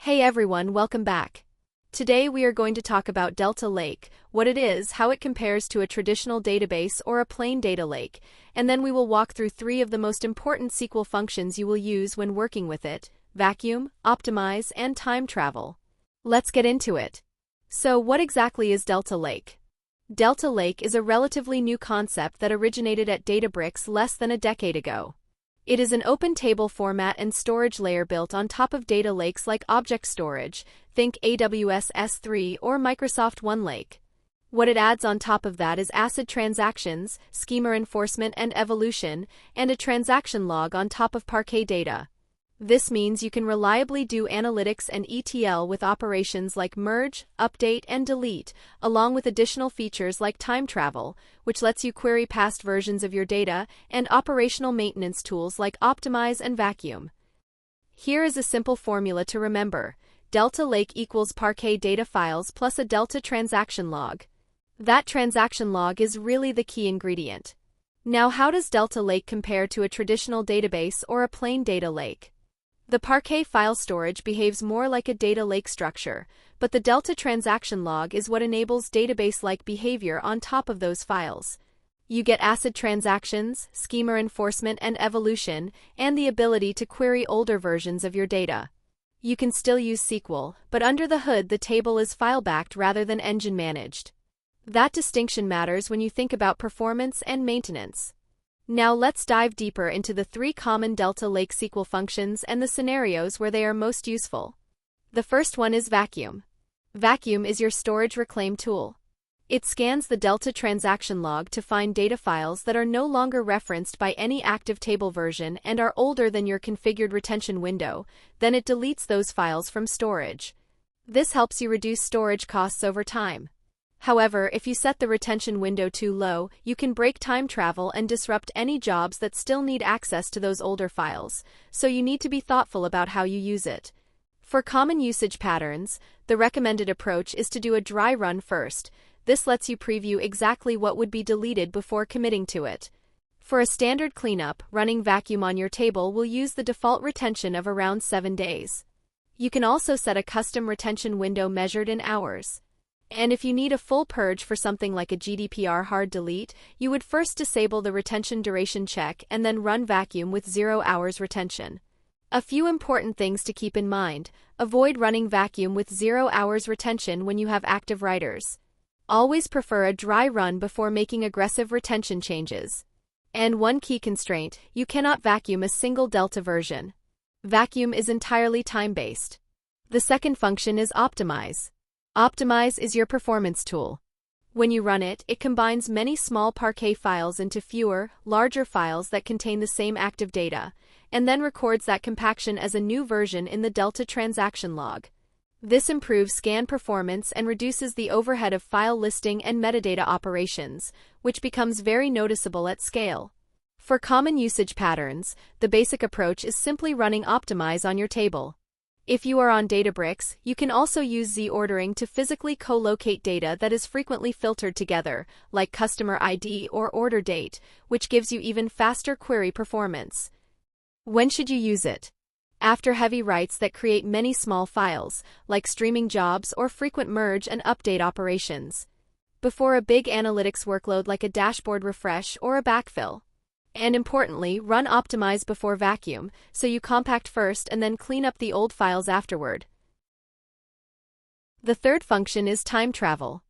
Hey everyone, welcome back. Today we are going to talk about Delta Lake, what it is, how it compares to a traditional database or a plain data lake, and then we will walk through 3 of the most important SQL functions you will use when working with it: vacuum, optimize, and time travel. Let's get into it. So what exactly is Delta Lake? Delta Lake is a relatively new concept that originated at Databricks less than a decade ago. It is an open table format and storage layer built on top of data lakes like object storage, think AWS S3 or Microsoft OneLake. What it adds on top of that is ACID transactions, schema enforcement and evolution, and a transaction log on top of Parquet data. This means you can reliably do analytics and ETL with operations like merge, update, and delete, along with additional features like time travel, which lets you query past versions of your data, and operational maintenance tools like optimize and vacuum. Here is a simple formula to remember: Delta Lake equals Parquet data files plus a Delta transaction log. That transaction log is really the key ingredient. Now, how does Delta Lake compare to a traditional database or a plain data lake? The Parquet file storage behaves more like a data lake structure, but the Delta transaction log is what enables database-like behavior on top of those files. You get ACID transactions, schema enforcement and evolution, and the ability to query older versions of your data. You can still use SQL, but under the hood the table is file-backed rather than engine-managed. That distinction matters when you think about performance and maintenance. Now let's dive deeper into the 3 common Delta Lake SQL functions and the scenarios where they are most useful. The first one is vacuum. Vacuum is your storage reclaim tool. It scans the Delta transaction log to find data files that are no longer referenced by any active table version and are older than your configured retention window. Then it deletes those files from storage. This helps you reduce storage costs over time. However, if you set the retention window too low, you can break time travel and disrupt any jobs that still need access to those older files, so you need to be thoughtful about how you use it. For common usage patterns, the recommended approach is to do a dry run first. This lets you preview exactly what would be deleted before committing to it. For a standard cleanup, running vacuum on your table will use the default retention of around 7 days. You can also set a custom retention window measured in hours. And if you need a full purge for something like a GDPR hard delete, you would first disable the retention duration check and then run vacuum with 0 hours retention. A few important things to keep in mind: avoid running vacuum with 0 hours retention when you have active writers. Always prefer a dry run before making aggressive retention changes. And one key constraint: you cannot vacuum a single Delta version. Vacuum is entirely time-based. The second function is optimize. Optimize is your performance tool. When you run it, it combines many small Parquet files into fewer, larger files that contain the same active data, and then records that compaction as a new version in the Delta transaction log. This improves scan performance and reduces the overhead of file listing and metadata operations, which becomes very noticeable at scale. For common usage patterns, the basic approach is simply running optimize on your table. If you are on Databricks, you can also use Z-ordering to physically co-locate data that is frequently filtered together, like customer ID or order date, which gives you even faster query performance. When should you use it? After heavy writes that create many small files, like streaming jobs or frequent merge and update operations. Before a big analytics workload like a dashboard refresh or a backfill. And importantly, run optimize before vacuum, so you compact first and then clean up the old files afterward. The third function is time travel.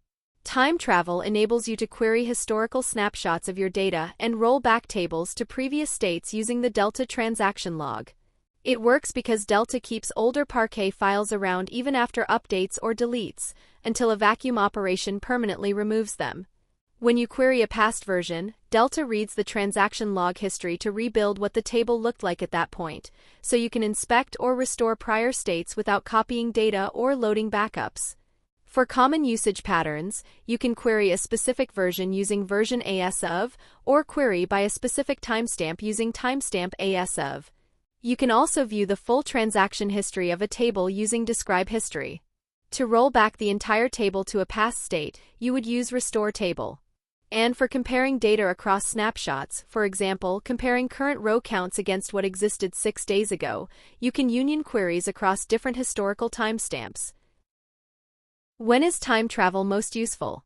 Time travel enables you to query historical snapshots of your data and roll back tables to previous states using the Delta transaction log. It works because Delta keeps older Parquet files around even after updates or deletes, until a vacuum operation permanently removes them. When you query a past version, Delta reads the transaction log history to rebuild what the table looked like at that point, so you can inspect or restore prior states without copying data or loading backups. For common usage patterns, you can query a specific version using version AS of, or query by a specific timestamp using timestamp AS of. You can also view the full transaction history of a table using describe history. To roll back the entire table to a past state, you would use restore table. And for comparing data across snapshots, for example, comparing current row counts against what existed 6 days ago, you can union queries across different historical timestamps. When is time travel most useful?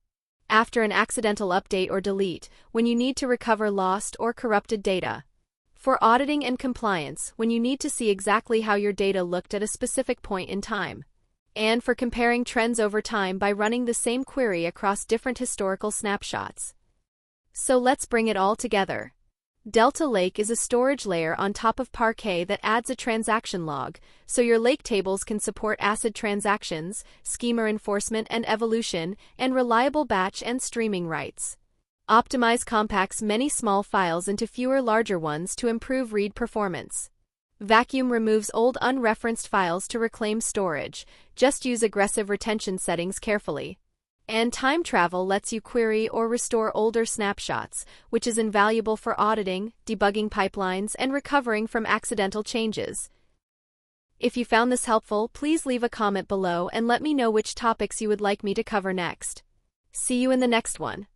After an accidental update or delete, when you need to recover lost or corrupted data. For auditing and compliance, when you need to see exactly how your data looked at a specific point in time. And for comparing trends over time by running the same query across different historical snapshots. So let's bring it all together. Delta Lake is a storage layer on top of Parquet that adds a transaction log, so your lake tables can support ACID transactions, schema enforcement and evolution, and reliable batch and streaming writes. Optimize compacts many small files into fewer larger ones to improve read performance. Vacuum removes old unreferenced files to reclaim storage, just use aggressive retention settings carefully. And time travel lets you query or restore older snapshots, which is invaluable for auditing, debugging pipelines, and recovering from accidental changes. If you found this helpful, please leave a comment below and let me know which topics you would like me to cover next. See you in the next one.